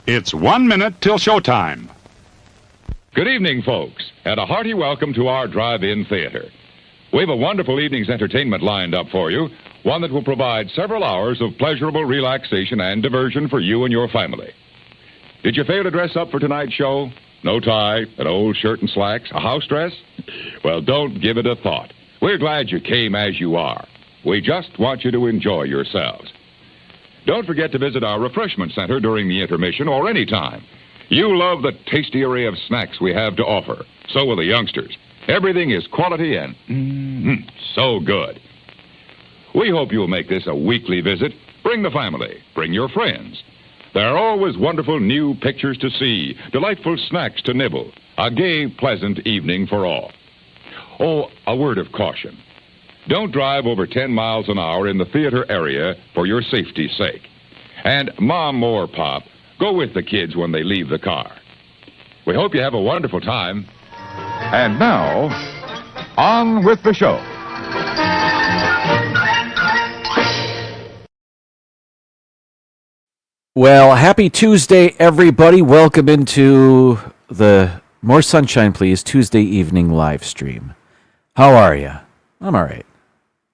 It's 1 minute till showtime. Good evening, folks, and a hearty welcome to our drive-in theater. We have a wonderful evening's entertainment lined up for you, one that will provide several hours of pleasurable relaxation and diversion for you and your family. Did you fail to dress up for tonight's show? No tie, an old shirt and slacks, a house dress? Well, don't give it a thought. We're glad you came as you are. We just want you to enjoy yourselves. Don't forget to visit our refreshment center during the intermission or any time. You love the tasty array of snacks we have to offer. So will the youngsters. Everything is quality and so good. We hope you'll make this a weekly visit. Bring the family. Bring your friends. There are always wonderful new pictures to see, delightful snacks to nibble, a gay, pleasant evening for all. Oh, a word of caution. Don't drive over 10 miles an hour in the theater area for your safety's sake. And Mom or Pop, go with the kids when they leave the car. We hope you have a wonderful time. And now, on with the show. Well, happy Tuesday, everybody. Welcome into the More Sunshine, Please Tuesday evening live stream. How are you? I'm all right.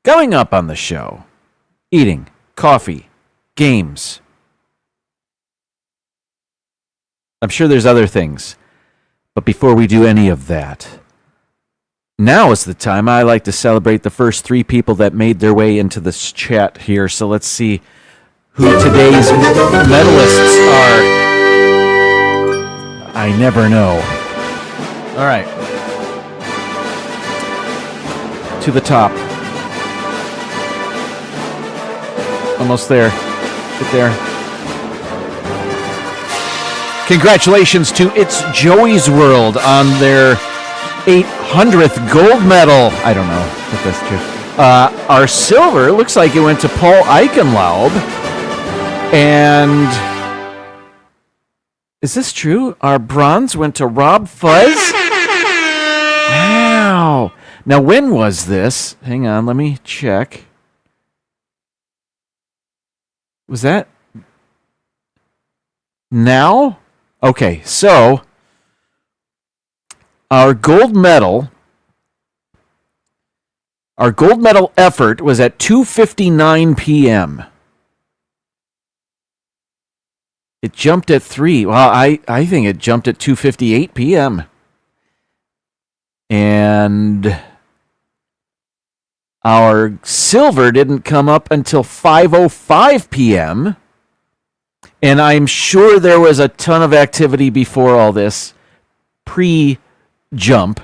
Coming up on the show, eating, coffee, games. I'm sure there's other things. But before we do any of that, now is the time I like to celebrate the first 3 people that made their way into this chat here. So let's see who today's medalists are. I never know. All right. To the top. Almost there. Get there. Congratulations to It's Joey's World on their 800th gold medal. I don't know if that's true. Our silver, looks like it went to Paul Eichenlaub. And is this true? Our bronze went to Rob Fuzz? Wow. Now, when was this? Hang on, let me check. Was that now? Okay, so our gold medal effort was at 2:59 p.m. It jumped at 3. Well, I think it jumped at 2:58 p.m. And our silver didn't come up until 5:05 p.m. And I'm sure there was a ton of activity before all this, pre-jump.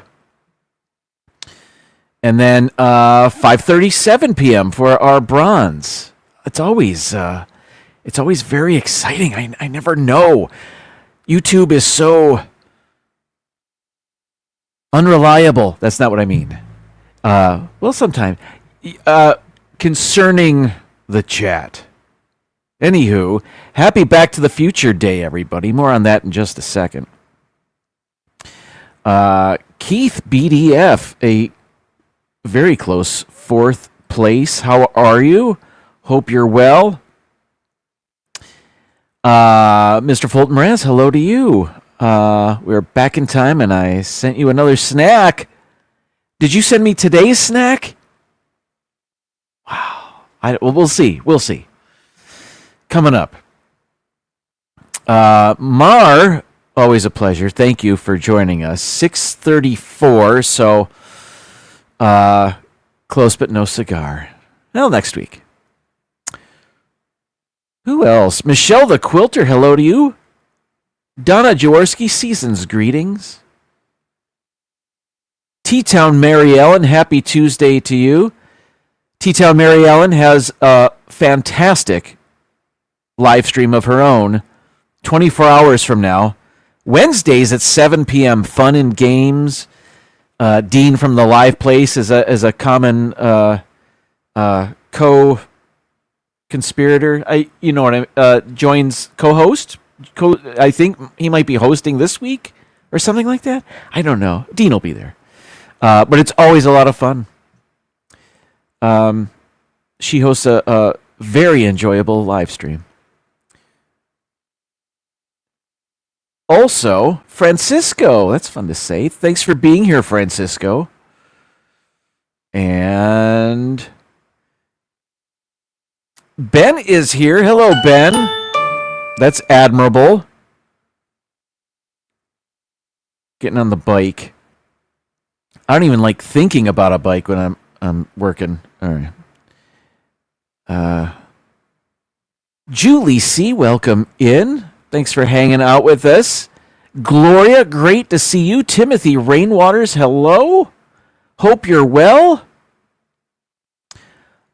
And then 5:37 p.m. for our bronze. It's always very exciting. I never know. YouTube is so unreliable. That's not what I mean. Well, sometimes. Concerning the chat. Anywho, happy Back to the Future Day, everybody. More on that in just a second. Keith BDF, a very close 4th place. How are you? Hope you're well. Mr. Fulton Mraz, hello to you. We're back in time, and I sent you another snack. Did you send me today's snack? Wow. We'll see. We'll see. Coming up. Mar, always a pleasure. Thank you for joining us. 6:34, so close but no cigar. Well, next week. Who else? Michelle the Quilter, hello to you. Donna Jaworski, season's greetings. T-Town Mary Ellen, happy Tuesday to you. T-Town Mary Ellen has a fantastic live stream of her own 24 hours from now. Wednesdays at 7 p.m. Fun and games. Dean from the Live Place is a common co-conspirator. You know what I joins co-host. I think he might be hosting this week or something like that. I don't know. Dean will be there. But it's always a lot of fun. She hosts a very enjoyable live stream. Also, Francisco. That's fun to say. Thanks for being here, Francisco. And Ben is here. Hello, Ben. That's admirable. Getting on the bike. I don't even like thinking about a bike when I'm working. All right. Julie C., welcome in. Thanks for hanging out with us. Gloria, great to see you. Timothy Rainwaters, hello. Hope you're well.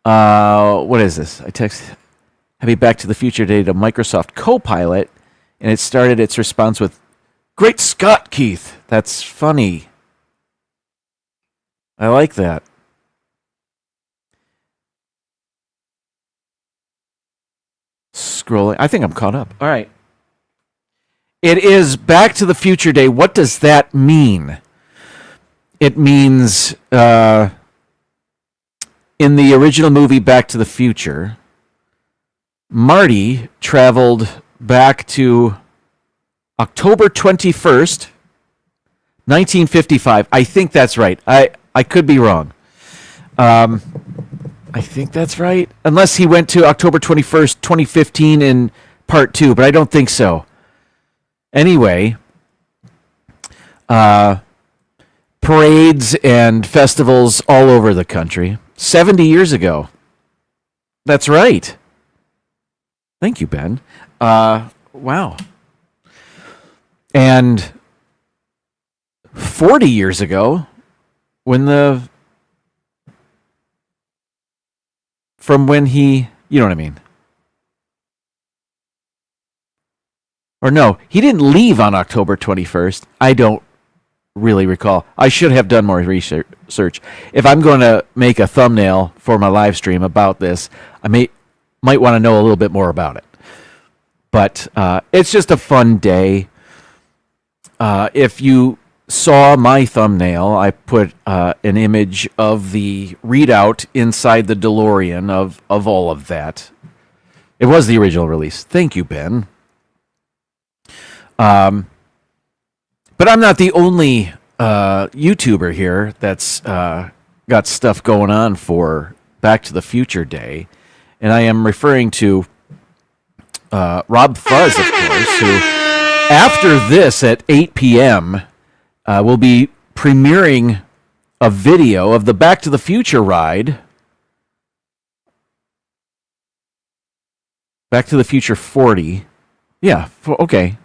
What is this? I text Happy Back to the Future Day to Microsoft Copilot, and it started its response with, Great Scott, Keith. That's funny. I like that. Scrolling. I think I'm caught up. All right. It is Back to the Future Day. What does that mean? It means in the original movie Back to the Future, Marty traveled back to October 21st, 1955. I think that's right. I could be wrong. I think that's right. Unless he went to October 21st, 2015 in part 2, but I don't think so. Anyway, parades and festivals all over the country. 70 years ago. That's right. Thank you, Ben. Wow. And 40 years ago, from when he, you know what I mean? Or no, he didn't leave on October 21st. I don't really recall. I should have done more research. If I'm going to make a thumbnail for my live stream about this, I might want to know a little bit more about it. But it's just a fun day. If you saw my thumbnail, I put an image of the readout inside the DeLorean of all of that. It was the original release. Thank you, Ben. But I'm not the only YouTuber here that's got stuff going on for Back to the Future Day. And I am referring to Rob Fuzz, of course, who, after this at 8 p.m., will be premiering a video of the Back to the Future ride. Back to the Future 40. Yeah, okay.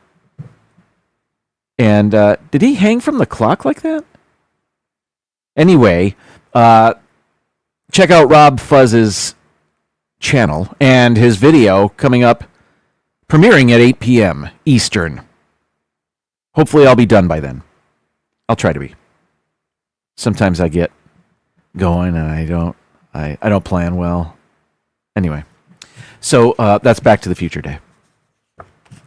And did he hang from the clock like that? Anyway, check out Rob Fuzz's channel and his video coming up, premiering at 8 p.m. Eastern. Hopefully I'll be done by then. I'll try to be. Sometimes I get going and I don't plan well. Anyway, so that's Back to the Future Day.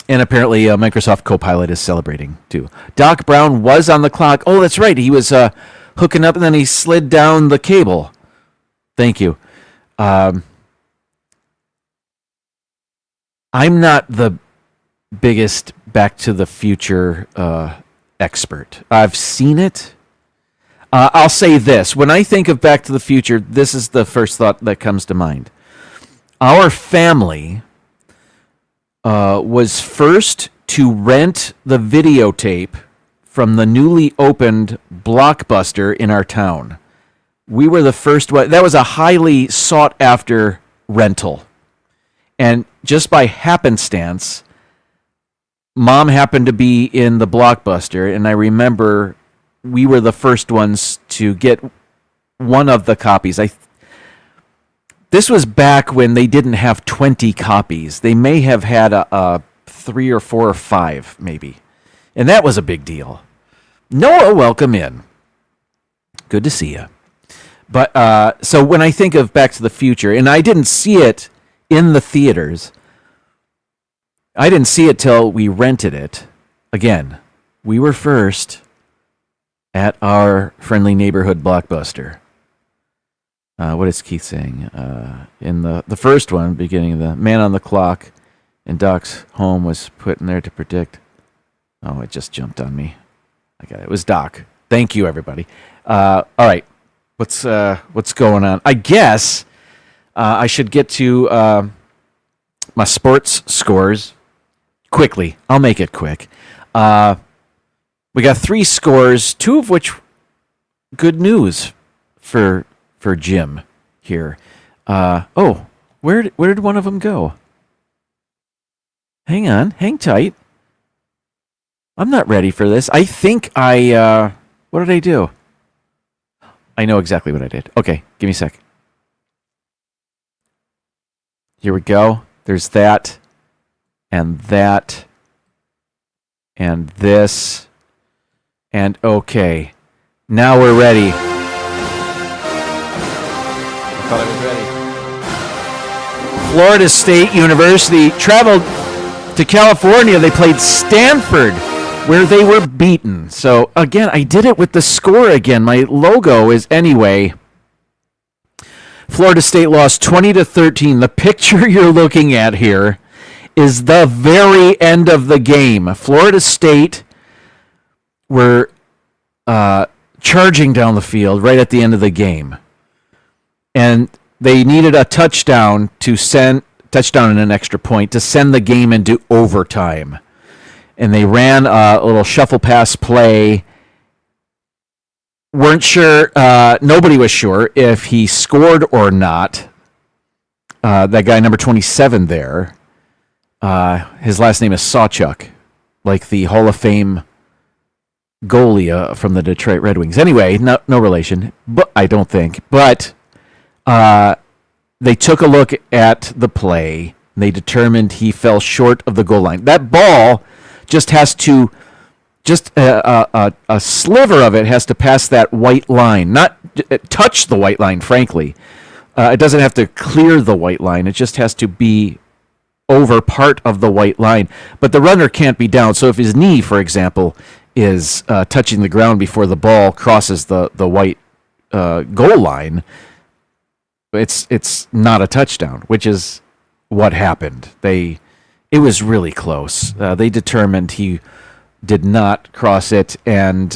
And apparently Microsoft Copilot is celebrating too. Doc Brown was on the clock. Oh, that's right. He was hooking up and then he slid down the cable. Thank you. I'm not the biggest Back to the Future expert. I've seen it. I'll say this. When I think of Back to the Future, this is the first thought that comes to mind. Our family was first to rent the videotape from the newly opened Blockbuster in our town. We were the first one. That was a highly sought after rental. And just by happenstance, Mom happened to be in the Blockbuster, and I remember we were the first ones to get one of the copies. This was back when they didn't have 20 copies. They may have had a 3 or 4 or 5, maybe. And that was a big deal. Noah, welcome in. Good to see you. But so when I think of Back to the Future, and I didn't see it in the theaters, I didn't see it till we rented it. Again, we were first at our friendly neighborhood Blockbuster. What is Keith saying? In the first one, beginning of the man on the clock in Doc's home was put in there to predict. Oh, it just jumped on me. Okay, it was Doc. Thank you, everybody. All right, what's going on? I guess I should get to my sports scores quickly. I'll make it quick. We got 3 scores, 2 of which good news for Jim here. Where did one of them go? Hang on, hang tight. I'm not ready for this. I think what did I do? I know exactly what I did. Okay, give me a sec. Here we go. There's that, and this, and okay. Now we're ready. I thought I was ready. Florida State University traveled to California. They played Stanford, where they were beaten. So, again, I did it with the score again. My logo is anyway. Florida State lost 20-13. The picture you're looking at here is the very end of the game. Florida State were charging down the field right at the end of the game. And they needed a touchdown and an extra point to send the game into overtime. And they ran a little shuffle pass play. Weren't sure, nobody was sure if he scored or not. That guy, number 27 there, his last name is Sawchuk, like the Hall of Fame goalie from the Detroit Red Wings. Anyway, no relation, but I don't think. But they took a look at the play. And they determined he fell short of the goal line. That ball just has to, a sliver of it has to pass that white line, not touch the white line, frankly. It doesn't have to clear the white line. It just has to be over part of the white line. But the runner can't be down. So if his knee, for example, is touching the ground before the ball crosses the white goal line, it's not a touchdown, which is what happened. It was really close. They determined he did not cross it, and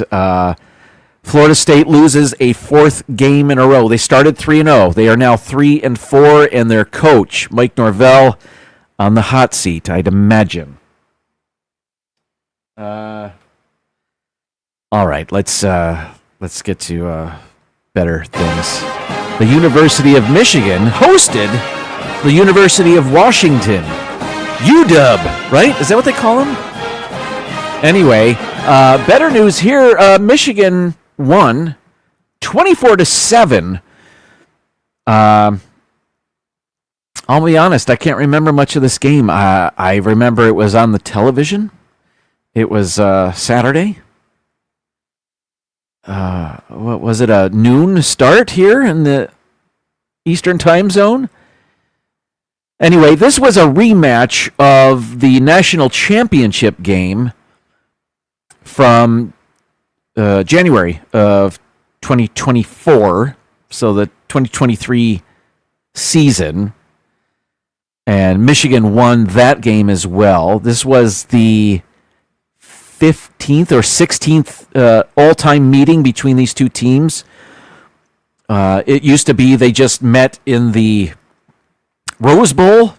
Florida State loses a 4th game in a row. They started 3-0. They are now 3-4, and their coach, Mike Norvell, on the hot seat, I'd imagine. All right, let's get to better things. The University of Michigan hosted the University of Washington. UW, right? Is that what they call them? Anyway, better news here. Michigan won 24-7. I'll be honest, I can't remember much of this game. I remember it was on the television. It was Saturday. What was it, a noon start here in the Eastern time zone? Anyway, this was a rematch of the national championship game from January of 2024, so the 2023 season, and Michigan won that game as well. This was the 15th or 16th all-time meeting between these two teams. It used to be they just met in the Rose Bowl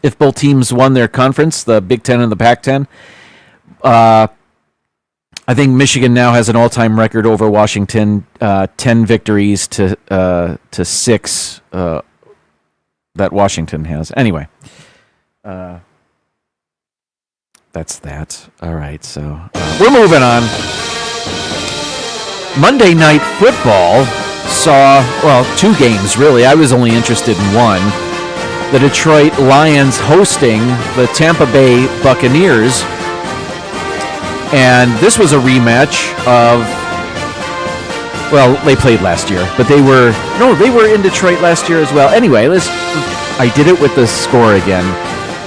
if both teams won their conference, the Big Ten and the Pac-10. I think Michigan now has an all-time record over Washington, 10 victories to 6 that Washington has. Anyway, that's that. All right, so we're moving on. Monday Night Football saw, well, 2 games, really. I was only interested in one. The Detroit Lions hosting the Tampa Bay Buccaneers. And this was a rematch of, well, they played last year, but they were in Detroit last year as well. Anyway, I did it with the score again.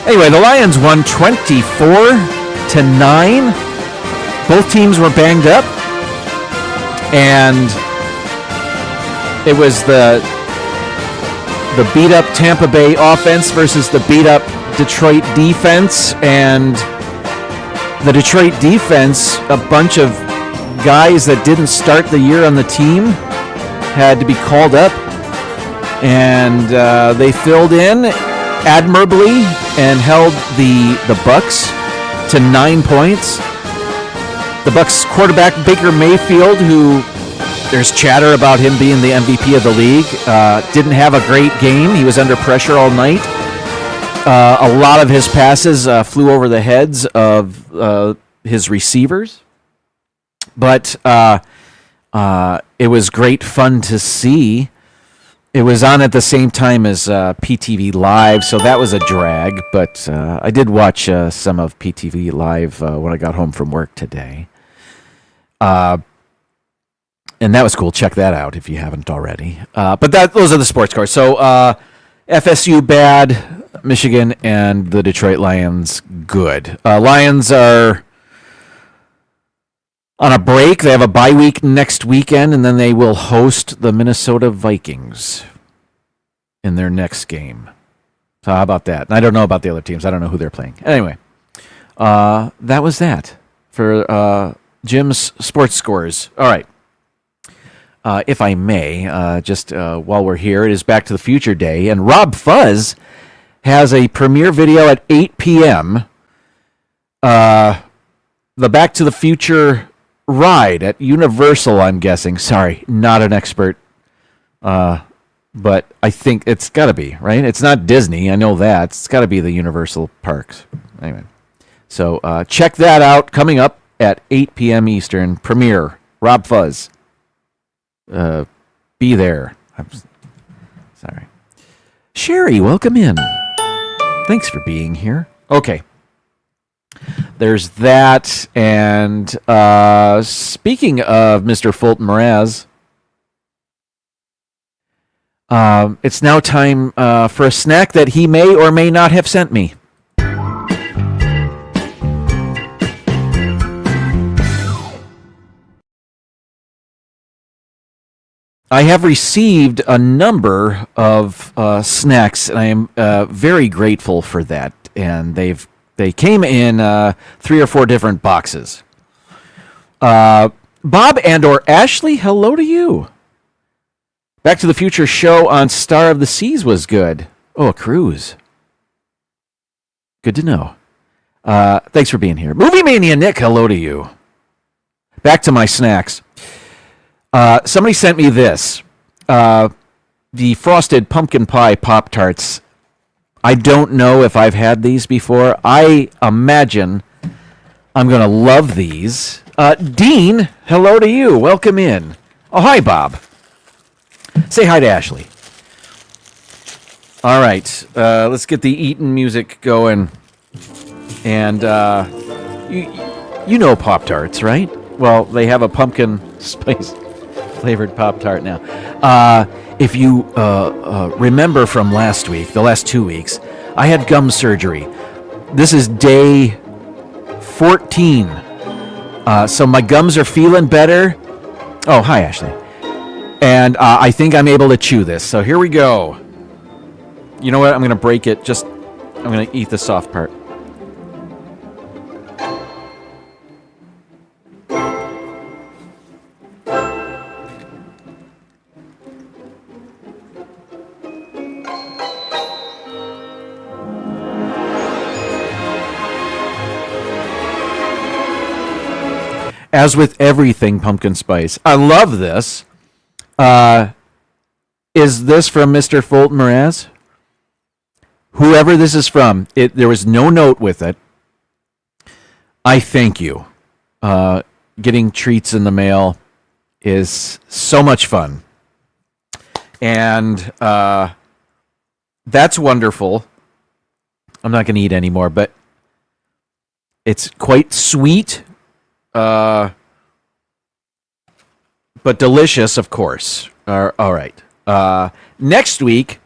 Anyway, the Lions won 24-9. Both teams were banged up. And it was the beat-up Tampa Bay offense versus the beat-up Detroit defense. And The Detroit defense, a bunch of guys that didn't start the year on the team, had to be called up, and they filled in admirably and held the Bucks to 9 points. The Bucks quarterback Baker Mayfield, who there's chatter about him being the MVP of the league, didn't have a great game. He was under pressure all night. A lot of his passes flew over the heads of his receivers, but it was great fun to see. It was on at the same time as PTV Live, so that was a drag, but I did watch some of PTV Live when I got home from work today. And that was cool. Check that out if you haven't already. But those are the sports scores. So FSU bad, Michigan and the Detroit Lions good. Lions are on a break. They have a bye week next weekend, and then they will host the Minnesota Vikings in their next game. So how about that? And I don't know about the other teams. I don't know who they're playing. Anyway, that was that for Jim's sports scores. All right. If I may, just while we're here, it is Back to the Future Day, and Rob Fuzz has a premiere video at 8 p.m. The Back to the Future ride at Universal, I'm guessing. Sorry, not an expert, but I think it's got to be, right? It's not Disney, I know that. It's got to be the Universal parks. Anyway, so check that out, coming up at 8 p.m. Eastern, premiere, Rob Fuzz. Be there. I'm sorry. Sherry, welcome in. Thanks for being here. Okay. There's that. And speaking of Mr. Fulton Mraz, it's now time for a snack that he may or may not have sent me. I have received a number of snacks, and I am very grateful for that. And they came in 3 or 4 different boxes. Bob and or Ashley, hello to you. Back to the Future show on Star of the Seas was good. Oh, a cruise. Good to know. Thanks for being here. Movie Mania Nick, hello to you. Back to my snacks. Somebody sent me this. The frosted pumpkin pie Pop-Tarts. I don't know if I've had these before. I imagine I'm going to love these. Dean, hello to you. Welcome in. Oh, hi, Bob. Say hi to Ashley. All right. Let's get the Eaton music going. And you know Pop-Tarts, right? Well, they have a pumpkin spice flavored Pop-Tart now. If you remember from last week, the last 2 weeks, I had gum surgery. This is day 14. So my gums are feeling better. Oh, hi, Ashley. And I think I'm able to chew this. So here we go. You know what? I'm going to break it. I'm going to eat the soft part. As with everything pumpkin spice, I love this. Is this from Mr. Fulton Mraz? Whoever this is from, there was no note with it. I thank you. Getting treats in the mail is so much fun. And that's wonderful. I'm not going to eat anymore, but it's quite sweet. But delicious, of course. All right. Next week,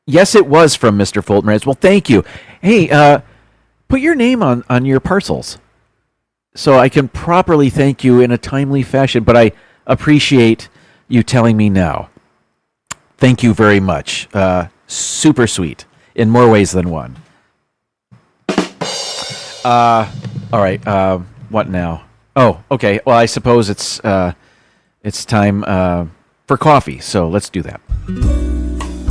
yes, it was from Mr. Fulton Mraz. Well, thank you. Hey, put your name on your parcels so I can properly thank you in a timely fashion, but I appreciate you telling me now. Thank you very much. Super sweet in more ways than one. All right. What now? Oh, okay. Well, I suppose it's time for coffee. So let's do that.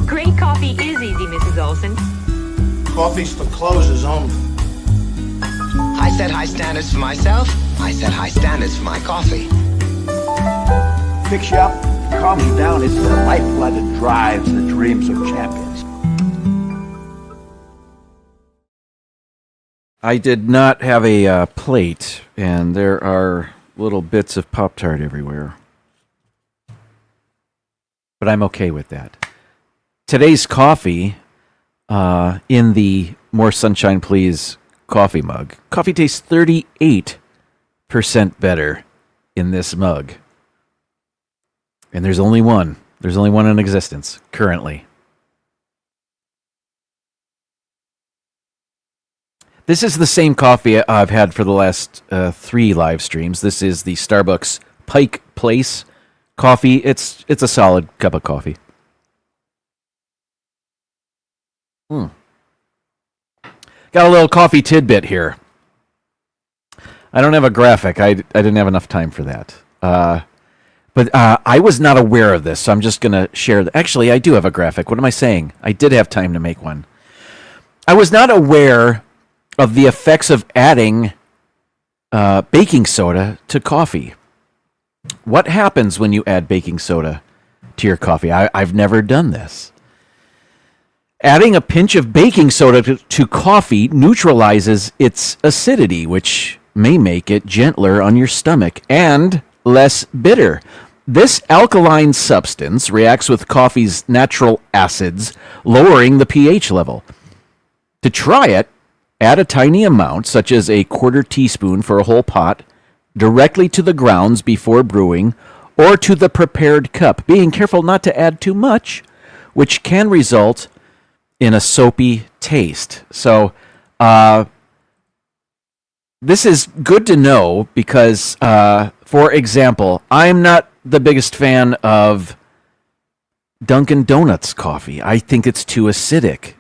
Great coffee is easy, Mrs. Olson. Coffee's for closers only. I set high standards for myself. I set high standards for my coffee. Fix you up, calm you down. It's the lifeblood that drives the dreams of champions. I did not have a plate, and there are little bits of Pop-Tart everywhere. But I'm okay with that. Today's coffee, in the More Sunshine Please coffee mug, coffee tastes 38% better in this mug. And there's only one. There's only one in existence currently. This is the same coffee I've had for the last 3 live streams. This is the Starbucks Pike Place coffee. It's a solid cup of coffee. Got a little coffee tidbit here. I don't have a graphic. I didn't have enough time for that. But I was not aware of this, so I'm just going to share. Actually, I do have a graphic. What am I saying? I did have time to make one. I was not aware of the effects of adding baking soda to coffee. What happens when you add baking soda to your coffee? I've never done this. Adding a pinch of baking soda to coffee neutralizes its acidity, which may make it gentler on your stomach and less bitter. This alkaline substance reacts with coffee's natural acids, lowering the pH level. To try it, add a tiny amount, such as a quarter teaspoon for a whole pot, directly to the grounds before brewing or to the prepared cup, being careful not to add too much, which can result in a soapy taste. So, this is good to know because, for example, I'm not the biggest fan of Dunkin' Donuts coffee. I think it's too acidic.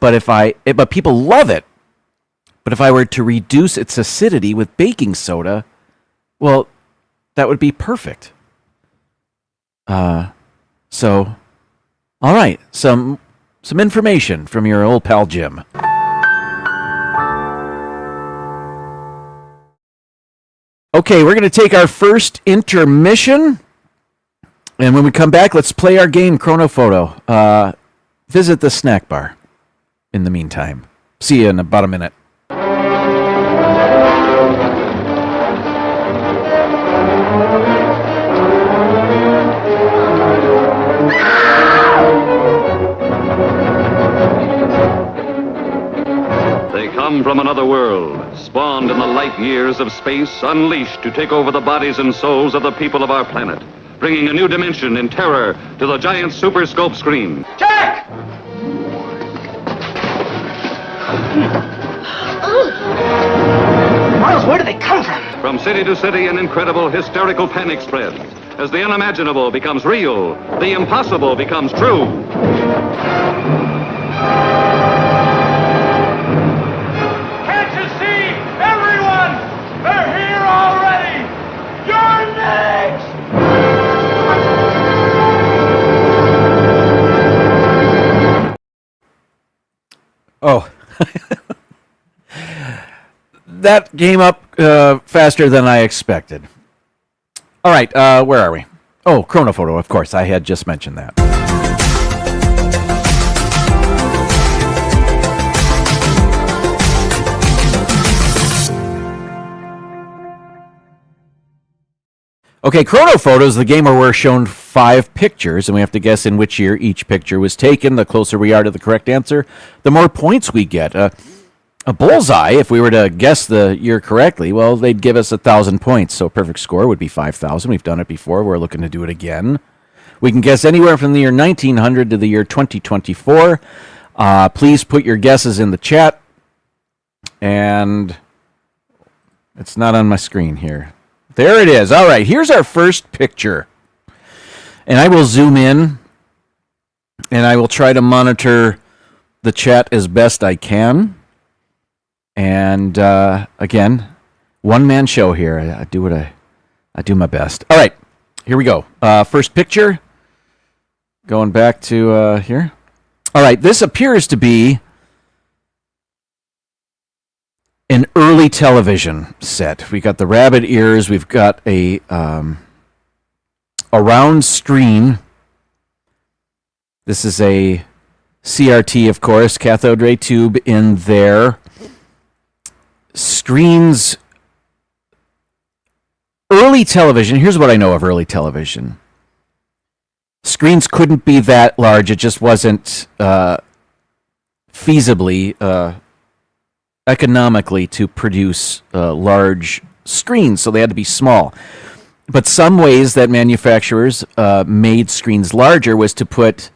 But but people love it. But if I were to reduce its acidity with baking soda, well, that would be perfect. So, all right, some information from your old pal Jim. Okay, we're going to take our first intermission, and when we come back, let's play our game Chronophoto. Visit the snack bar. In the meantime, see you in about a minute. They come from another world, spawned in the light years of space, unleashed to take over the bodies and souls of the people of our planet, bringing a new dimension in terror to the giant super scope screen. Jack! Miles, where do they come from? From city to city, an incredible hysterical panic spreads as the unimaginable becomes real, the impossible becomes true. Can't you see? Everyone! They're here already! You're next! Oh. That came up faster than I expected. All right, where are we? Oh, Chronophoto, of course. I had just mentioned that. Okay, Chronophoto is the game where we're shown 5 pictures, and we have to guess in which year each picture was taken. The closer we are to the correct answer, the more points we get. A bullseye, if we were to guess the year correctly, well, they'd give us 1,000 points. So a perfect score would be 5,000. We've done it before. We're looking to do it again. We can guess anywhere from the year 1900 to the year 2024. Please put your guesses in the chat. And it's not on my screen here. There it is. All right, here's our first picture. And I will zoom in, and I will try to monitor the chat as best I can. And again, one-man show here. I do what I do my best. All right, here we go. First picture. Going back to here. All right, this appears to be an early television set. We got the rabbit ears. We've got a round screen. This is a CRT, of course, cathode ray tube in there. Screens. Early television. Here's what I know of early television. Screens couldn't be that large. It just wasn't feasibly, economically to produce large screens, so they had to be small. But some ways that manufacturers made screens larger was to put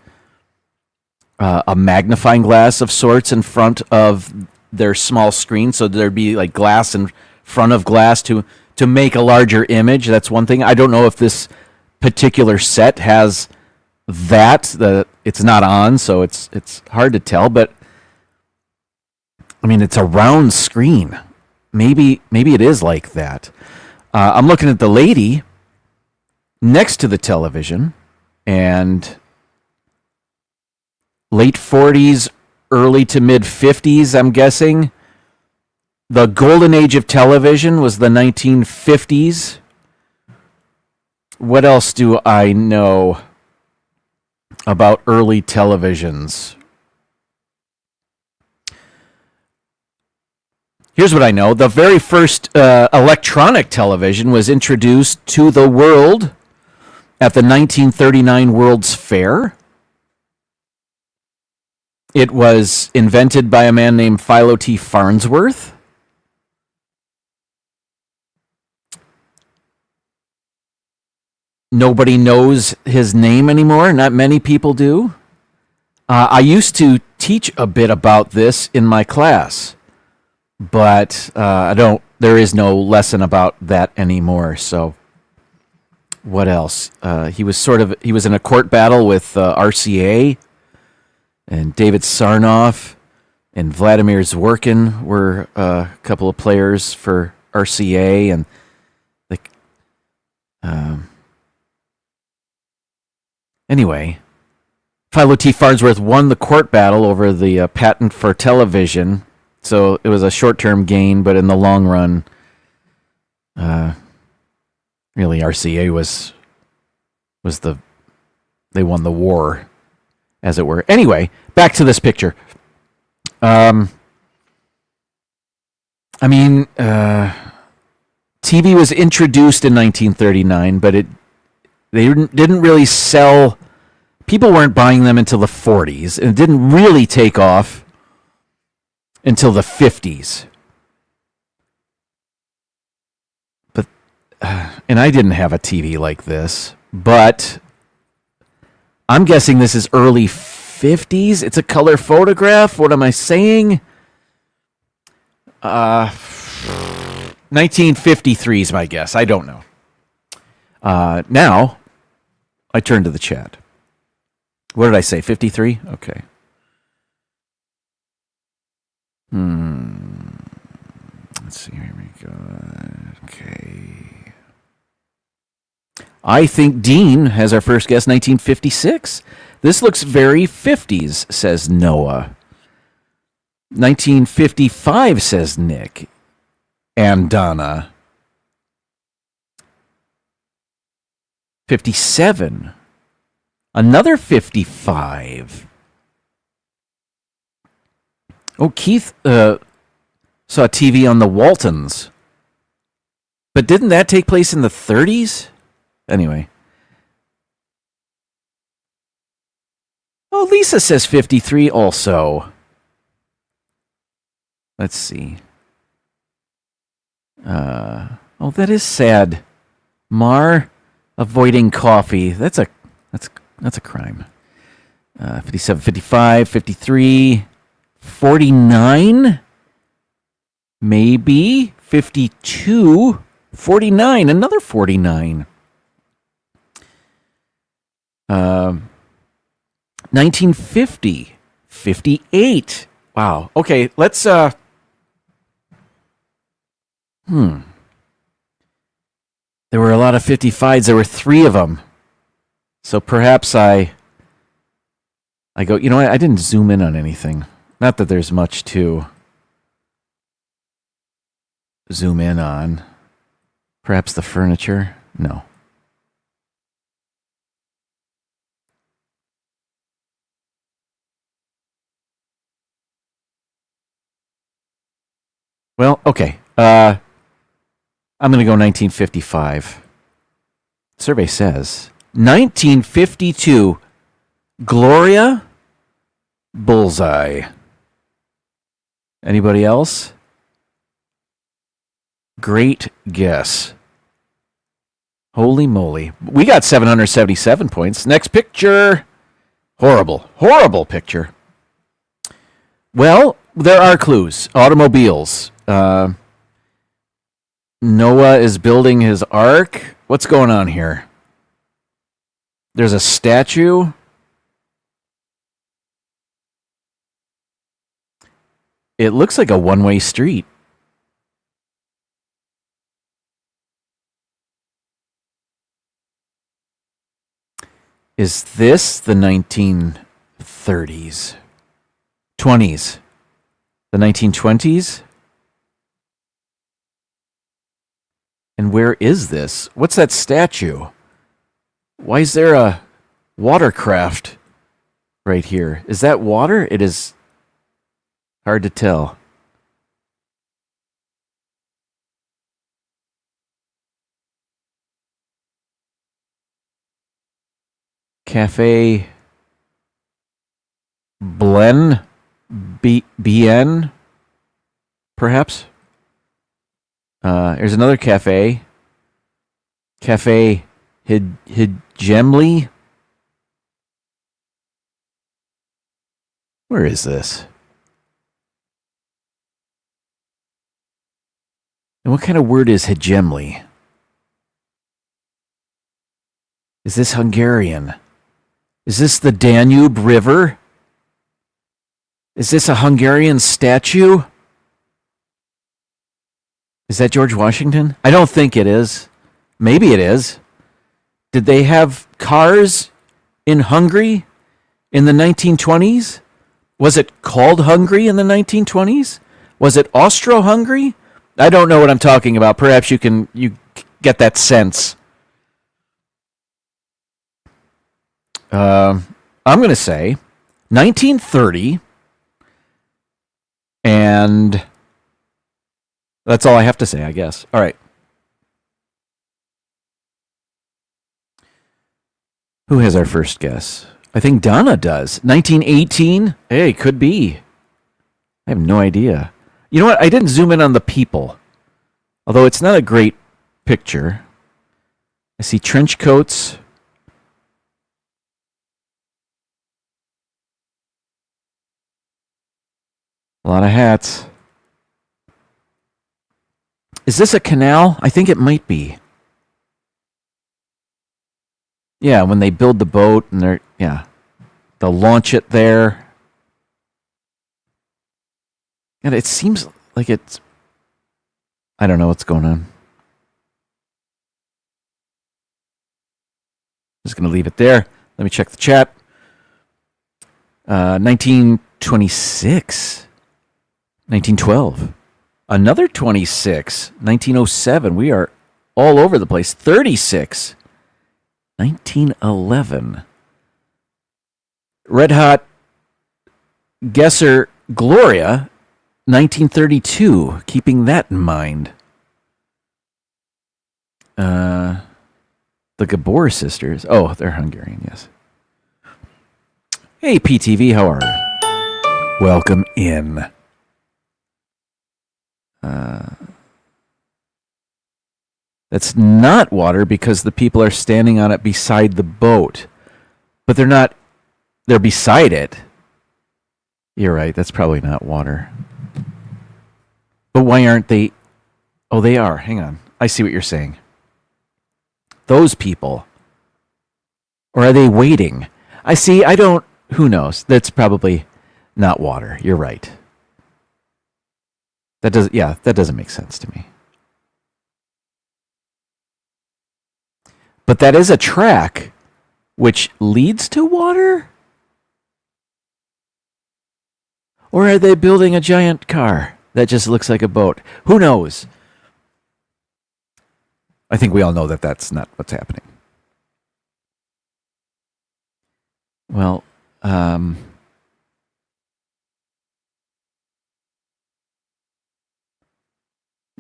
a magnifying glass of sorts in front of their small screen, so there'd be like glass in front of glass to make a larger image. That's one thing. I don't know if this particular set has that. It's not on, so it's hard to tell. But I mean, it's a round screen. Maybe it is like that. I'm looking at the lady next to the television, and late 40s, early to mid 50s, I'm guessing. The golden age of television was the 1950s. What else do I know about early televisions? Here's what I know. The very first electronic television was introduced to the world at the 1939 World's Fair. It was invented by a man named Philo T. Farnsworth. Nobody knows his name anymore. Not many people do. I used to teach a bit about this in my class, but there is no lesson about that anymore. So what else? He was in a court battle with RCA, and David Sarnoff and Vladimir Zworykin were a couple of players for RCA, and anyway, Philo T. Farnsworth won the court battle over the patent for television, so it was a short-term gain, but in the long run, really RCA they won the war, as it were. Anyway, back to this picture. TV was introduced in 1939, but they didn't really sell. People weren't buying them until the 40s, and it didn't really take off until the 50s. But and I didn't have a TV like this, but I'm guessing this is early 50s. It's a color photograph. What am I saying? 1953 is my guess. I don't know. Now, I turn to the chat. What did I say? 53? Okay. Let's see. Here we go. Okay. I think Dean has our first guess, 1956. This looks very 50s, says Noah. 1955, says Nick. And Donna. 57. Another 55. Oh, Keith saw TV on the Waltons. But didn't that take place in the 30s? Anyway. Oh, Lisa says 53 also. Let's see. Oh, that is sad. Mar avoiding coffee. That's a crime. 57, 55, 53, 49, maybe 52, 49, another 49. 1950, 58. Wow. Okay, let's There were a lot of 55s. There were 3 of them. So perhaps I go, you know what? I didn't zoom in on anything. Not that there's much to zoom in on. Perhaps the furniture? No. Well, okay. I'm going to go 1955. Survey says 1952. Gloria Bullseye. Anybody else? Great guess. Holy moly. We got 777 points. Next picture. Horrible picture. Well, there are clues. Automobiles. Noah is building his ark. What's going on here? There's a statue. It looks like a one-way street. Is this the 1930s? 20s? The 1920s? And where is this? What's that statue? Why is there a watercraft right here? Is that water? It is hard to tell. Cafe Blen BN, perhaps? There's another cafe. Cafe Hijemli. Where is this? And what kind of word is Hijemli? Is this Hungarian? Is this the Danube River? Is this a Hungarian statue? Is that George Washington? I don't think it is. Maybe it is. Did they have cars in Hungary in the 1920s? Was it called Hungary in the 1920s? Was it Austro-Hungary? I don't know what I'm talking about. Perhaps you get that sense. I'm going to say 1930, and that's all I have to say, I guess. All right. Who has our first guess? I think Donna does. 1918? Hey, could be. I have no idea. You know what? I didn't zoom in on the people, although it's not a great picture. I see trench coats. A lot of hats. Is this a canal? I think it might be. Yeah, when they build the boat and they'll launch it there. And it seems like it's, I don't know what's going on. Just going to leave it there. Let me check the chat. 1926. 1912. Another 26. 1907. We are all over the place. 36. 1911. Red Hot guesser Gloria. 1932. Keeping that in mind. The Gabor sisters. Oh, they're Hungarian, yes. Hey, PTV, how are you? Welcome in. That's not water because the people are standing on it beside the boat. But they're not, they're beside it. You're right, that's probably not water. But why aren't they? Oh, they are. Hang on. I see what you're saying. Those people. Or are they waiting? I see, I don't, who knows? That's probably not water. You're right. That doesn't make sense to me. But that is a track which leads to water? Or are they building a giant car that just looks like a boat? Who knows? I think we all know that that's not what's happening. Well, we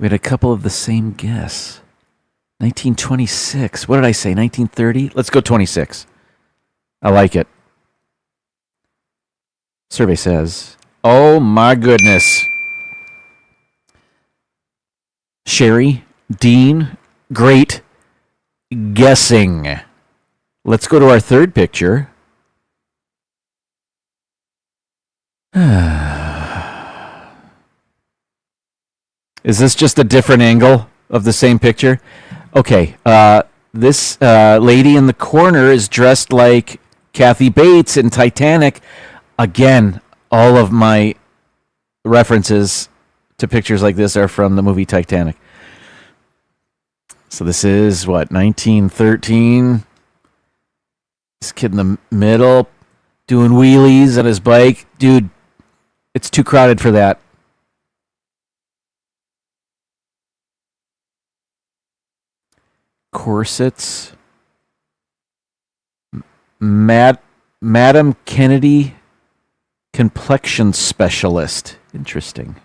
had a couple of the same guess. 1926. What did I say? 1930? Let's go 26. I like it. Survey says, oh my goodness. Sherry, Dean, great guessing. Let's go to our third picture. Is this just a different angle of the same picture? Okay, this lady in the corner is dressed like Kathy Bates in Titanic. Again, all of my references to pictures like this are from the movie Titanic. So this is, 1913? This kid in the middle doing wheelies on his bike. Dude, it's too crowded for that. Corsets. Madam Kennedy complexion specialist. Interesting.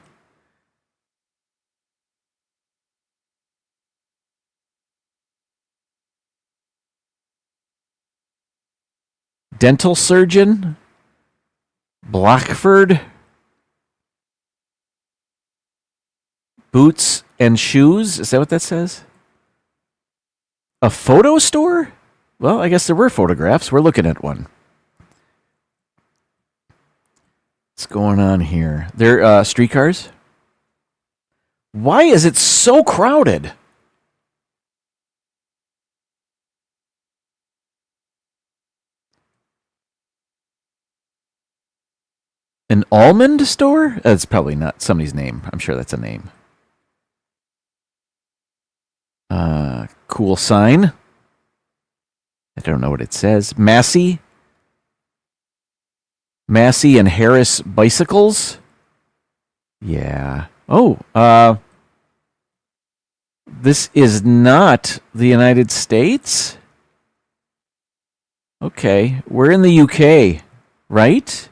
Dental surgeon. Blackford. Boots and shoes. Is that what that says? A photo store? Well, I guess there were photographs. We're looking at one. What's going on here? They're streetcars? Why is it so crowded? An almond store? That's probably not somebody's name. I'm sure that's a name. Cool sign. I don't know what it says. Massey and Harris bicycles. Yeah. Oh, this is not the United States? Okay, we're in the UK, right?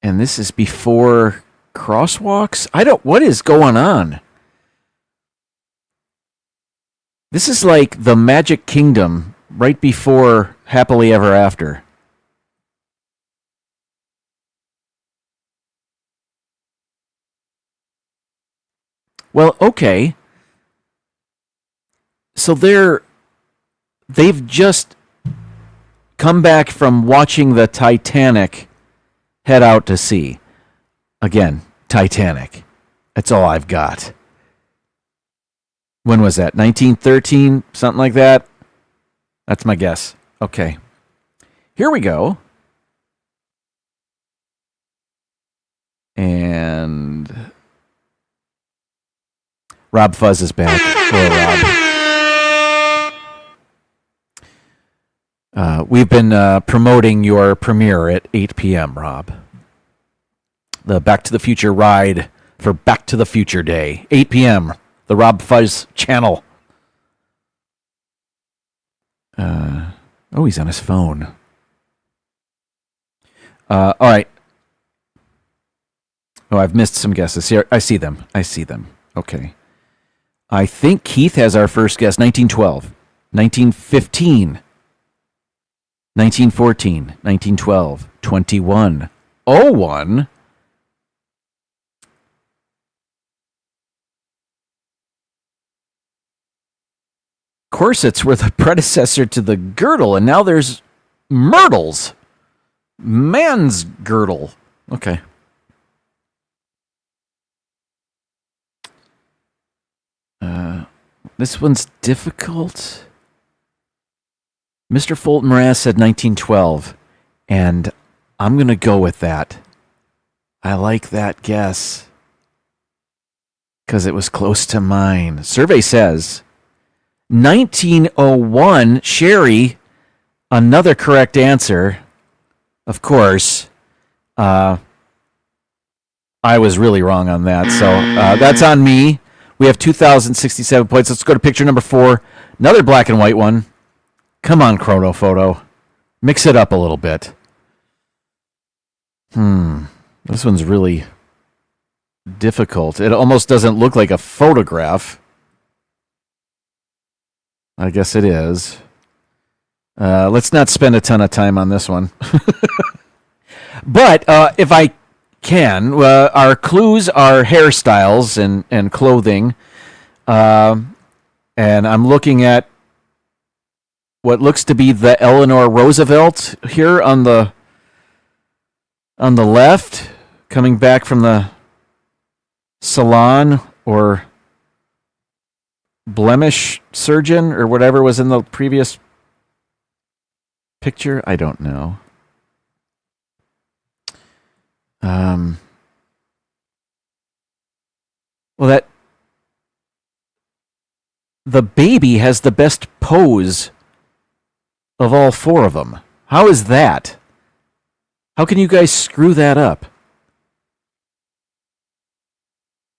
And this is before crosswalks? What is going on? This is like the Magic Kingdom right before Happily Ever After. Well, okay. So they've just come back from watching the Titanic head out to sea. Again, Titanic. That's all I've got. When was that? 1913? Something like that? That's my guess. Okay. Here we go. And Rob Fuzz is back. Hello, Rob. We've been promoting your premiere at 8 p.m., Rob. The Back to the Future ride for Back to the Future Day. 8 p.m., the Rob Fuzz channel. He's on his phone. All right. Oh, I've missed some guesses here. I see them. Okay. I think Keith has our first guess. 1912, 1915, 1914, 1912, 21, 01. Corsets were the predecessor to the girdle, and now there's myrtles. Man's girdle. Okay. This one's difficult. Mr. Fulton Moraz said 1912, and I'm going to go with that. I like that guess because it was close to mine. Survey says 1901. Sherry, another correct answer. Of course. I was really wrong on that. So that's on me. We have 2,067 points. Let's go to picture number 4. Another black and white one. Come on, Chrono Photo. Mix it up a little bit. This one's really difficult. It almost doesn't look like a photograph. I guess it is. Let's not spend a ton of time on this one. But if I can, our clues are hairstyles and clothing. And I'm looking at what looks to be the Eleanor Roosevelt here on the left, coming back from the salon or blemish surgeon or whatever was in the previous picture. I don't know. Well, the baby has the best pose of all 4 of them. How is that? How can you guys screw that up?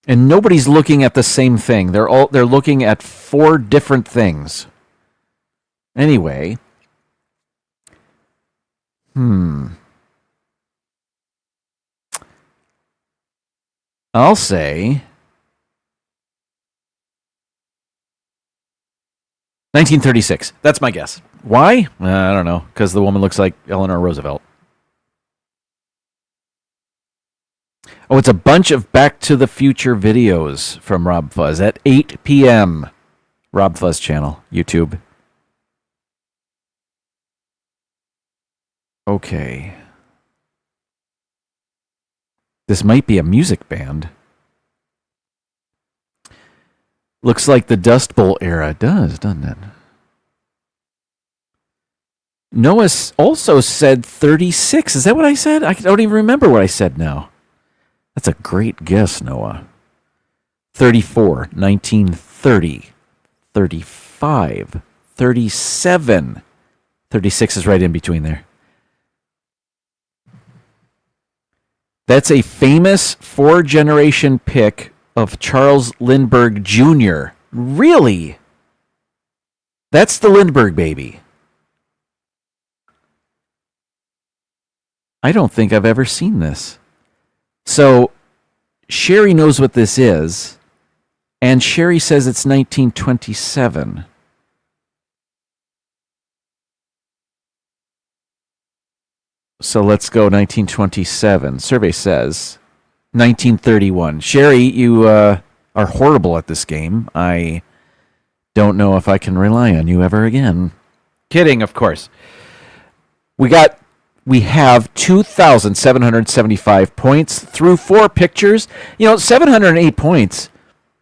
And nobody's looking at the same thing. They're looking at 4 different things. Anyway. I'll say 1936. That's my guess. Why? I don't know. Because the woman looks like Eleanor Roosevelt. Oh, it's a bunch of Back to the Future videos from Rob Fuzz at 8 p.m. Rob Fuzz channel, YouTube. Okay. This might be a music band. Looks like the Dust Bowl era. It does, doesn't it? Noah also said 36. Is that what I said? I don't even remember what I said now. That's a great guess, Noah. 34, 1930, 35, 37. 36 is right in between there. That's a famous 4-generation pick of Charles Lindbergh Jr. Really? That's the Lindbergh baby. I don't think I've ever seen this. So, Sherry knows what this is, and Sherry says it's 1927. So let's go 1927. Survey says 1931. Sherry, you are horrible at this game. I don't know if I can rely on you ever again. Kidding, of course. We have 2,775 points through 4 pictures. 708 points.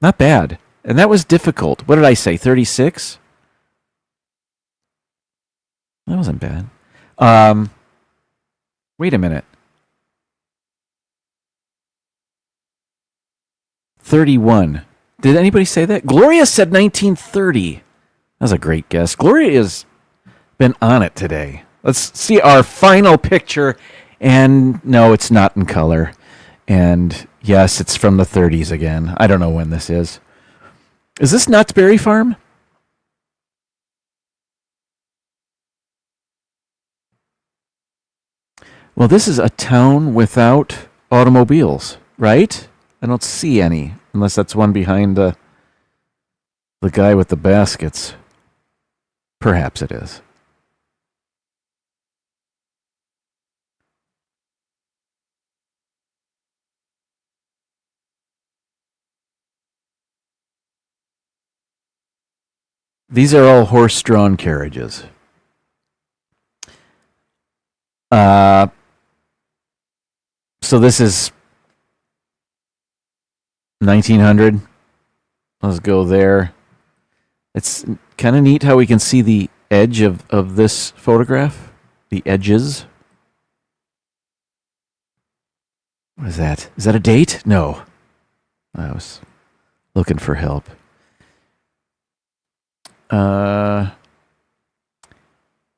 Not bad. And that was difficult. What did I say, 36? That wasn't bad. Wait a minute. 31. Did anybody say that? Gloria said 1930. That was a great guess. Gloria has been on it today. Let's see our final picture. And no, it's not in color. And yes, it's from the 30s again. I don't know when this is. Is this Knott's Berry Farm? Well, this is a town without automobiles, right? I don't see any, unless that's one behind the guy with the baskets. Perhaps it is. These are all horse-drawn carriages. So this is 1900. Let's go there. It's kind of neat how we can see the edge of this photograph. The edges. What is that? Is that a date? No. I was looking for help. What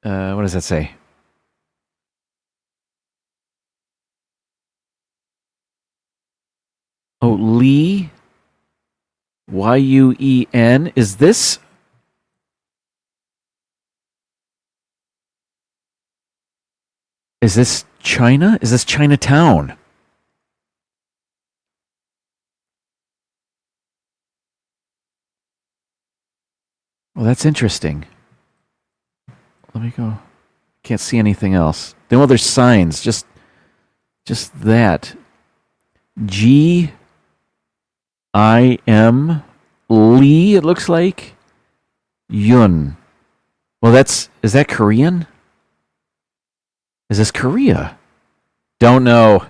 does that say? Oh, Lee, Yuen. Is this? Is this China? Is this Chinatown? Well, that's interesting. Let me go. Can't see anything else. Then, well, there's signs. Just that. G I M Lee, it looks like. Yun. Well, is that Korean? Is this Korea? Don't know.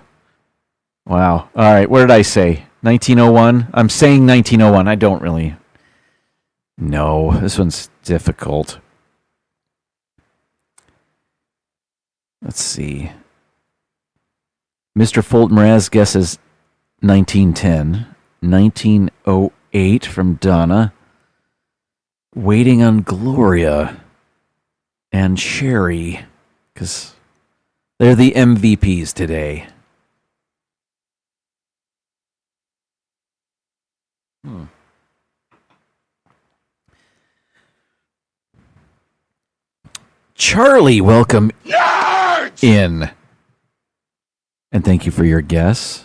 Wow. All right, what did I say? 1901? I'm saying 1901. I don't really know. This one's difficult. Let's see. Mr. Fulton Mraz guesses 1910. 1908 from Donna. Waiting on Gloria and Sherry, because they're the MVPs today. Charlie, welcome in. And thank you for your guess.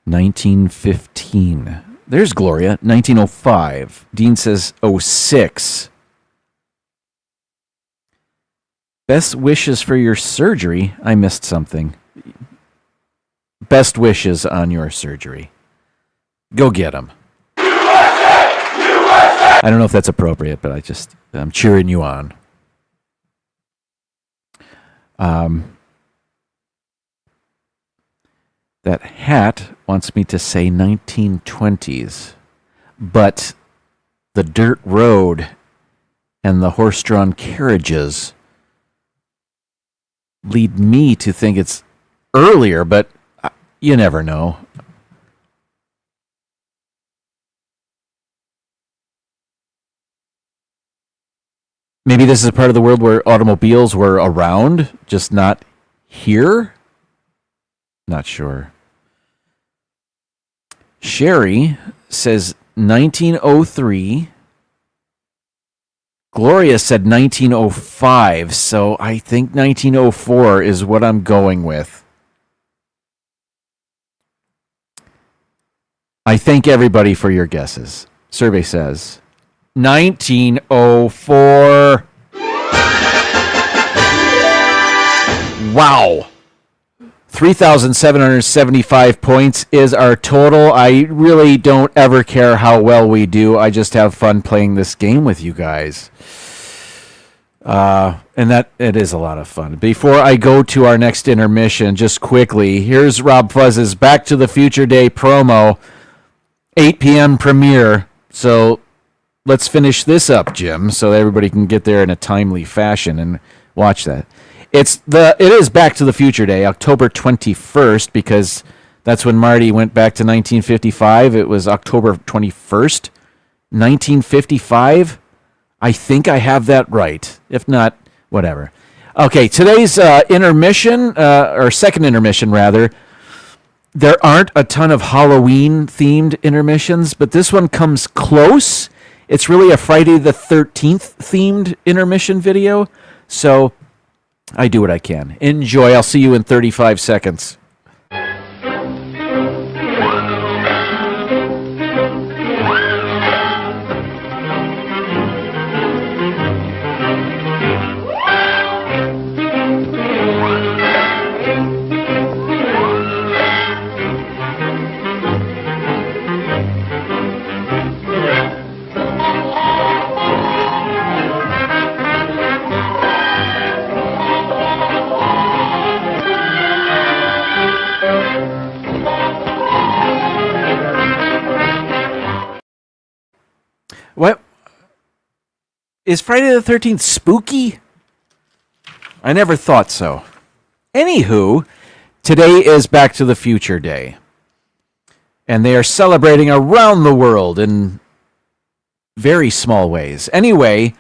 1915. There's Gloria. 1905. Dean says 06. Best wishes for your surgery. I missed something. Best wishes on your surgery. Go get them. I don't know if that's appropriate, but I'm cheering you on. That hat wants me to say 1920s, but the dirt road and the horse-drawn carriages lead me to think it's earlier, but you never know. Maybe this is a part of the world where automobiles were around, just not here? Not sure. Sherry says 1903. Gloria said 1905, so I think 1904 is what I'm going with. I thank everybody for your guesses. Survey says 1904. Wow. 3,775 points is our total. I really don't ever care how well we do. I just have fun playing this game with you guys. And that it is a lot of fun. Before I go to our next intermission, just quickly, here's Rob Fuzz's Back to the Future Day promo, 8 p.m. premiere. So let's finish this up, Jim, so everybody can get there in a timely fashion and watch that. It is Back to the Future Day, October 21st, because that's when Marty went back to 1955. It was October 21st, 1955. I think I have that right. If not, whatever. Okay, today's intermission, or second intermission, rather, there aren't a ton of Halloween-themed intermissions, but this one comes close. It's really a Friday the 13th themed intermission video, so I do what I can. Enjoy. I'll see you in 35 seconds. What? Is Friday the 13th spooky? I never thought so. Anywho, today is Back to the Future Day. And they are celebrating around the world in very small ways. Anyway,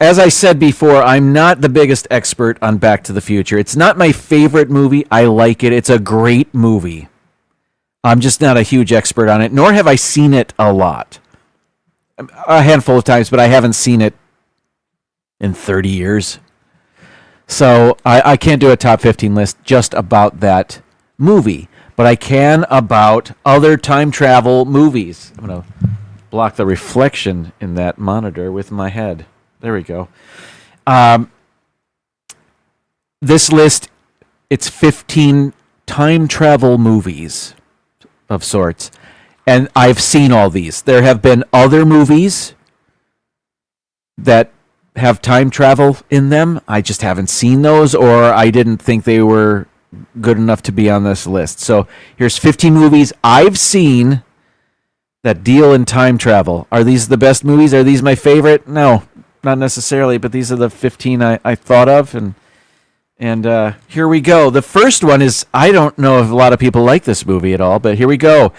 as I said before, I'm not the biggest expert on Back to the Future. It's not my favorite movie. I like it. It's a great movie. I'm just not a huge expert on it, nor have I seen it a lot. A handful of times, but I haven't seen it in 30 years. So I can't do a top 15 list just about that movie, but I can about other time travel movies. I'm going to block the reflection in that monitor with my head. There we go. This list, it's 15 time travel movies of sorts, and I've seen all these. There have been other movies that have time travel in them. I just haven't seen those, or I didn't think they were good enough to be on this list. So here's 15 movies I've seen that deal in time travel. Are these the best movies? Are these my favorite? No, not necessarily, but these are the 15 I thought of, and here we go. The first one is, I don't know if a lot of people like this movie at all, but here we go.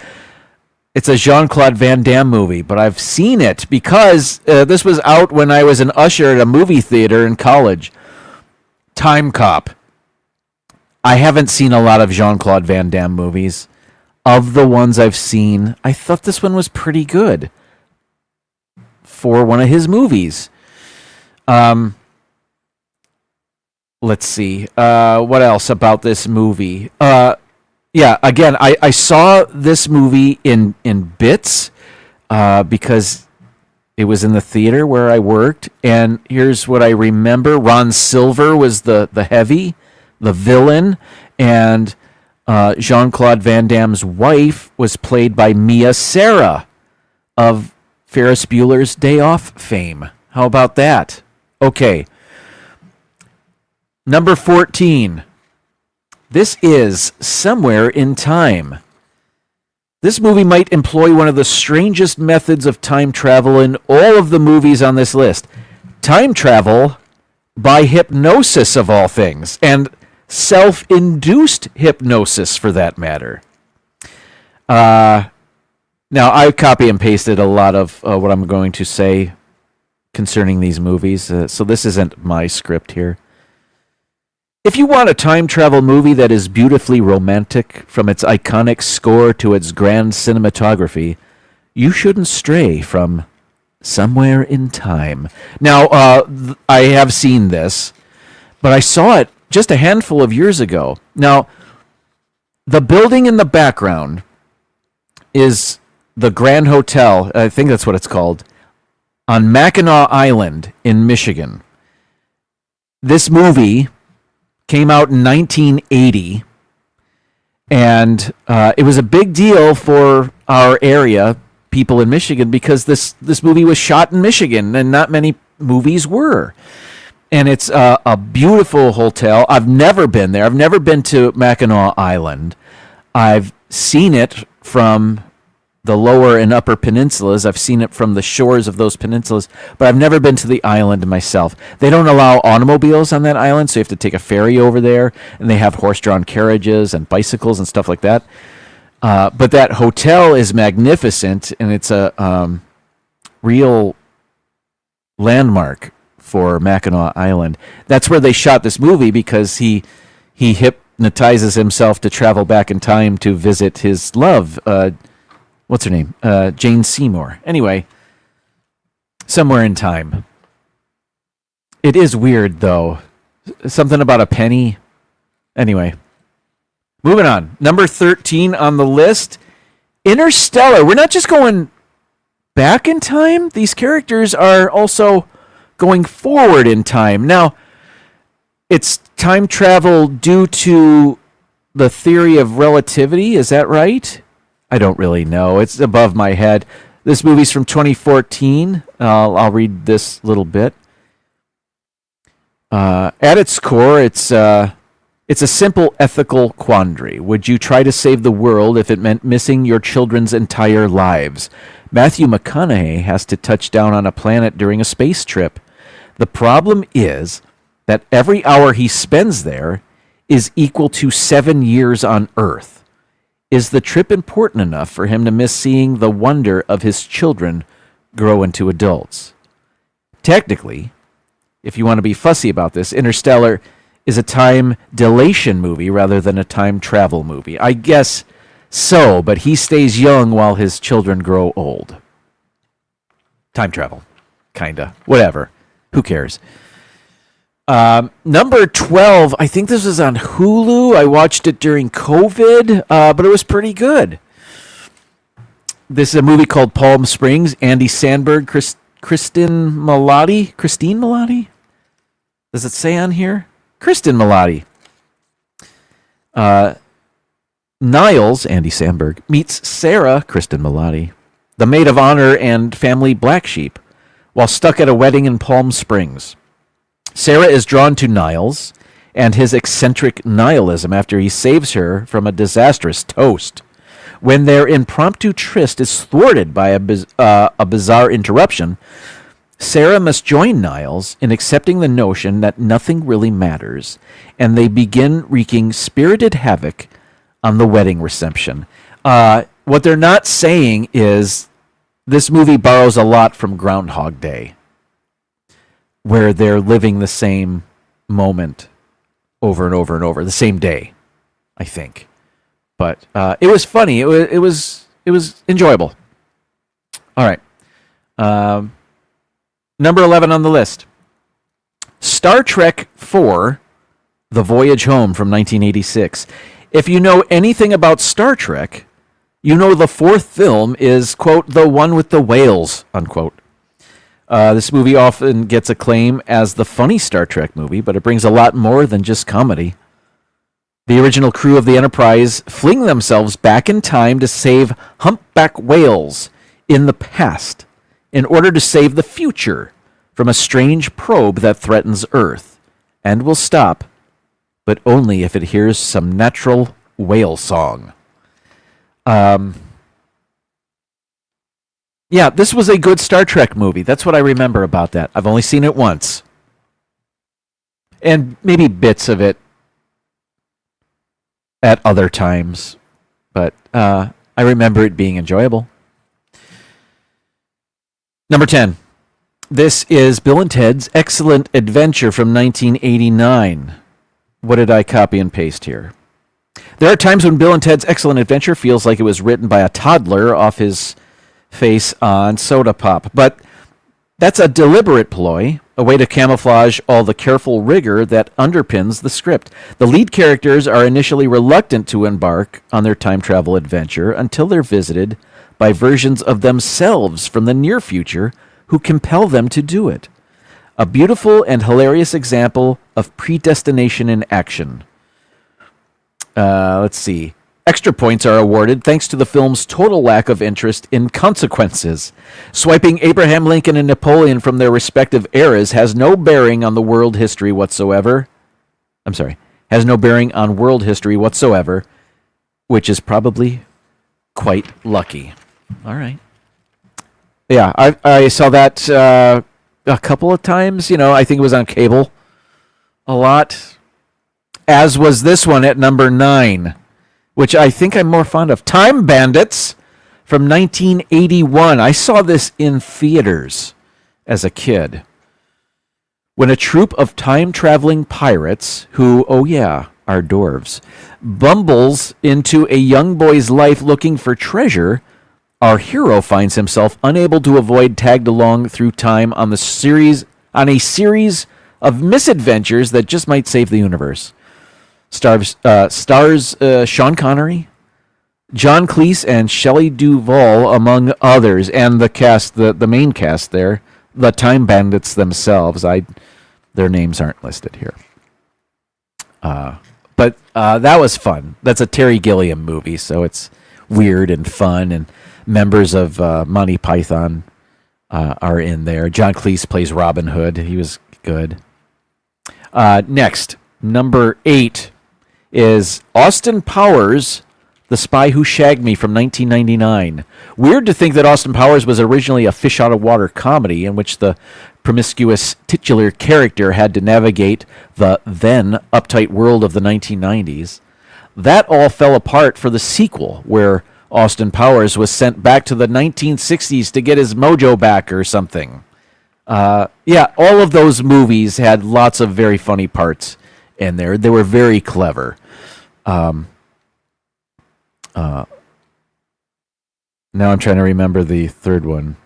It's a Jean-Claude Van Damme movie, but I've seen it because this was out when I was an usher at a movie theater in college. Time Cop. I haven't seen a lot of Jean-Claude Van Damme movies. Of the ones I've seen, I thought this one was pretty good for one of his movies. Let's see. What else about this movie? Yeah, again, I saw this movie in bits because it was in the theater where I worked, and here's what I remember. Ron Silver was the villain, and Jean-Claude Van Damme's wife was played by Mia Sara of Ferris Bueller's Day Off fame. How about that? Okay. Number 14. This is Somewhere in Time. This movie might employ one of the strangest methods of time travel in all of the movies on this list. Time travel by hypnosis, of all things, and self-induced hypnosis, for that matter. Now, I copy and pasted a lot of what I'm going to say concerning these movies, so this isn't my script here. If you want a time travel movie that is beautifully romantic, from its iconic score to its grand cinematography, you shouldn't stray from Somewhere in Time. Now, I have seen this, but I saw it just a handful of years ago. Now, the building in the background is the Grand Hotel, I think that's what it's called, on Mackinac Island in Michigan. This movie came out in 1980, and it was a big deal for our area, people in Michigan, because this movie was shot in Michigan, and not many movies were. And it's a beautiful hotel. I've never been there. I've never been to Mackinac Island. I've seen it from the lower and upper peninsulas. I've seen it from the shores of those peninsulas, but I've never been to the island myself. They don't allow automobiles on that island, so you have to take a ferry over there, and they have horse-drawn carriages and bicycles and stuff like that. But that hotel is magnificent, and it's a real landmark for Mackinac Island. That's where they shot this movie, because he hypnotizes himself to travel back in time to visit his love, what's her name? Jane Seymour. Anyway, Somewhere in Time. It is weird, though. Something about a penny. Anyway, moving on. Number 13 on the list, Interstellar. We're not just going back in time. These characters are also going forward in time. Now, it's time travel due to the theory of relativity. Is that right? I don't really know. It's above my head. This movie's from 2014. I'll read this little bit. At its core, it's a simple ethical quandary. Would you try to save the world if it meant missing your children's entire lives? Matthew McConaughey has to touch down on a planet during a space trip. The problem is that every hour he spends there is equal to 7 years on Earth. Is the trip important enough for him to miss seeing the wonder of his children grow into adults. Technically, if you want to be fussy about this, Interstellar is a time dilation movie rather than a time travel movie. I guess so, but he stays young while his children grow old. Time travel. Kinda. Whatever. Who cares? Number 12, I think this was on Hulu. I watched it during COVID, but it was pretty good. This is a movie called Palm Springs. Andy Samberg, Kristen Milotti? Does it say on here? Kristen Milotti. Niles, Andy Samberg, meets Sarah, Kristen Milotti, the maid of honor and family black sheep, while stuck at a wedding in Palm Springs. Sarah is drawn to Niles and his eccentric nihilism after he saves her from a disastrous toast. When their impromptu tryst is thwarted by a bizarre interruption, Sarah must join Niles in accepting the notion that nothing really matters, and they begin wreaking spirited havoc on the wedding reception. What they're not saying is this movie borrows a lot from Groundhog Day, where they're living the same moment over and over and over, the same day, I think. But it was funny. It was enjoyable. All right. Number 11 on the list. Star Trek IV, The Voyage Home from 1986. If you know anything about Star Trek, you know the fourth film is, quote, the one with the whales, unquote. This movie often gets acclaim as the funny Star Trek movie, but it brings a lot more than just comedy. The original crew of the Enterprise fling themselves back in time to save humpback whales in the past in order to save the future from a strange probe that threatens Earth and will stop, but only if it hears some natural whale song. Yeah, this was a good Star Trek movie. That's what I remember about that. I've only seen it once. And maybe bits of it at other times. But I remember it being enjoyable. Number 10. This is Bill and Ted's Excellent Adventure from 1989. What did I copy and paste here? There are times when Bill and Ted's Excellent Adventure feels like it was written by a toddler off his face on soda pop. But that's a deliberate ploy, a way to camouflage all the careful rigor that underpins the script. The lead characters are initially reluctant to embark on their time travel adventure until they're visited by versions of themselves from the near future who compel them to do it. A beautiful and hilarious example of predestination in action. Let's see. Extra points are awarded thanks to the film's total lack of interest in consequences. Swiping Abraham Lincoln and Napoleon from their respective eras has no bearing on the world history whatsoever. Has no bearing on world history whatsoever, which is probably quite lucky. All right. Yeah, I saw that a couple of times. I think it was on cable a lot. As was this one at number 9. Which I think I'm more fond of. Time Bandits from 1981. I saw this in theaters as a kid. When a troop of time-traveling pirates, who, are dwarves, bumbles into a young boy's life looking for treasure, our hero finds himself unable to avoid tagged along through time on a series of misadventures that just might save the universe. Stars Sean Connery, John Cleese, and Shelley Duvall, among others, and the cast, the main cast there, the Time Bandits themselves. Their names aren't listed here. But that was fun. That's a Terry Gilliam movie, so it's weird and fun, and members of Monty Python are in there. John Cleese plays Robin Hood. He was good. Next, number 8 is Austin Powers, The Spy Who Shagged Me from 1999. Weird to think that Austin Powers was originally a fish-out-of-water comedy in which the promiscuous titular character had to navigate the then uptight world of the 1990s. That all fell apart for the sequel, where Austin Powers was sent back to the 1960s to get his mojo back or something. Yeah, all of those movies had lots of very funny parts in there. They were very clever. Now I'm trying to remember the third one.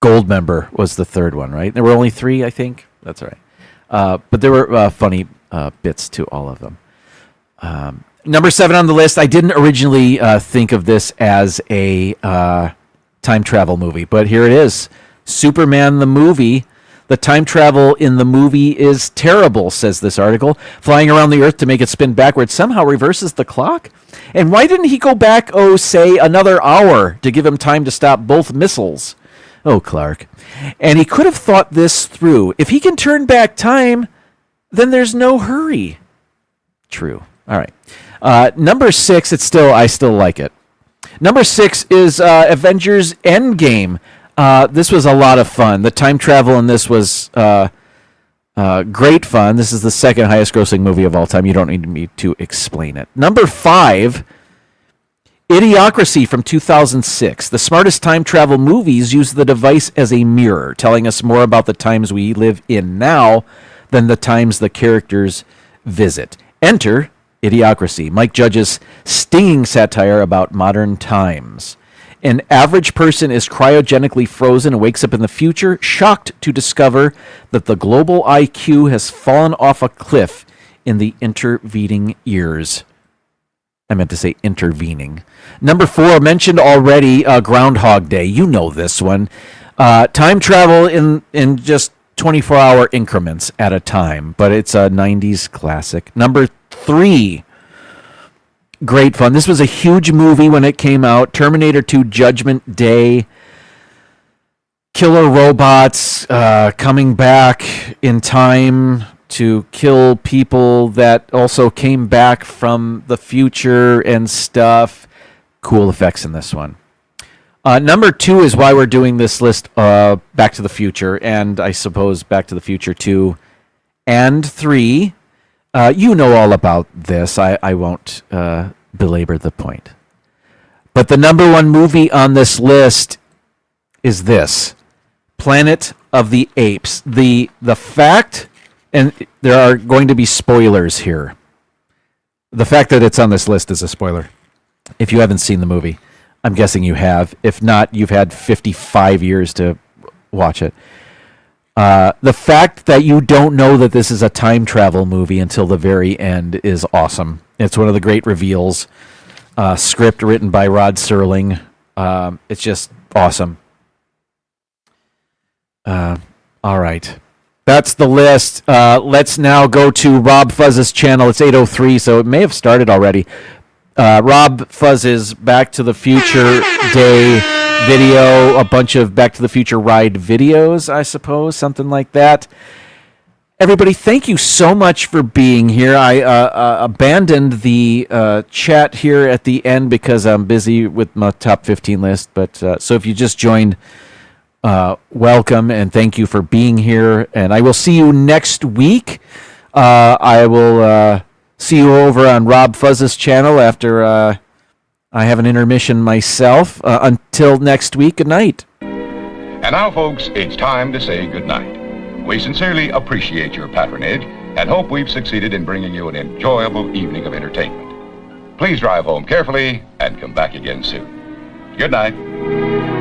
Goldmember was the third one, right? There were only 3, I think. That's all right. But there were funny bits to all of them. Number 7 on the list. I didn't originally think of this as a time travel movie, but here it is. Superman the movie. The time travel in the movie is terrible, says this article. Flying around the Earth to make it spin backwards somehow reverses the clock? And why didn't he go back, say, another hour to give him time to stop both missiles? Oh, Clark. And he could have thought this through. If he can turn back time, then there's no hurry. True. All right. Number 6, I still like it. Number 6 is Avengers Endgame. This was a lot of fun. The time travel in this was great fun. This is the second highest grossing movie of all time. You don't need me to explain it. Number 5, Idiocracy from 2006. The smartest time travel movies use the device as a mirror, telling us more about the times we live in now than the times the characters visit. Enter Idiocracy, Mike Judge's stinging satire about modern times. An average person is cryogenically frozen and wakes up in the future, shocked to discover that the global IQ has fallen off a cliff in the intervening years. I meant to say intervening. Number 4, mentioned already, Groundhog Day. You know this one. Time travel in just 24-hour increments at a time, but it's a 90s classic. Number 3, great fun. This was a huge movie when it came out. Terminator 2 Judgment Day. Killer robots coming back in time to kill people that also came back from the future and stuff. Cool effects in this one. Number 2 is why we're doing this list, Back to the Future, and I suppose Back to the Future 2 and 3. You know all about this. I won't belabor the point. But the number 1 movie on this list is this, Planet of the Apes. The fact, and there are going to be spoilers here. The fact that it's on this list is a spoiler. If you haven't seen the movie, I'm guessing you have. If not, you've had 55 years to watch it. The fact that you don't know that this is a time travel movie until the very end is awesome. It's one of the great reveals. Script written by Rod Serling. It's just awesome. All right. That's the list. Let's now go to Rob Fuzz's channel. It's 8:03, so it may have started already. Rob Fuzz's Back to the Future Day video, a bunch of Back to the Future ride videos, I suppose, something like that. Everybody, thank you so much for being here. I abandoned the chat here at the end because I'm busy with my top 15 list. But so if you just joined, welcome and thank you for being here. And I will see you next week. I will see you over on Rob Fuzz's channel after I have an intermission myself. Until next week, good night. And now, folks, it's time to say goodnight. We sincerely appreciate your patronage and hope we've succeeded in bringing you an enjoyable evening of entertainment. Please drive home carefully and come back again soon. Good night.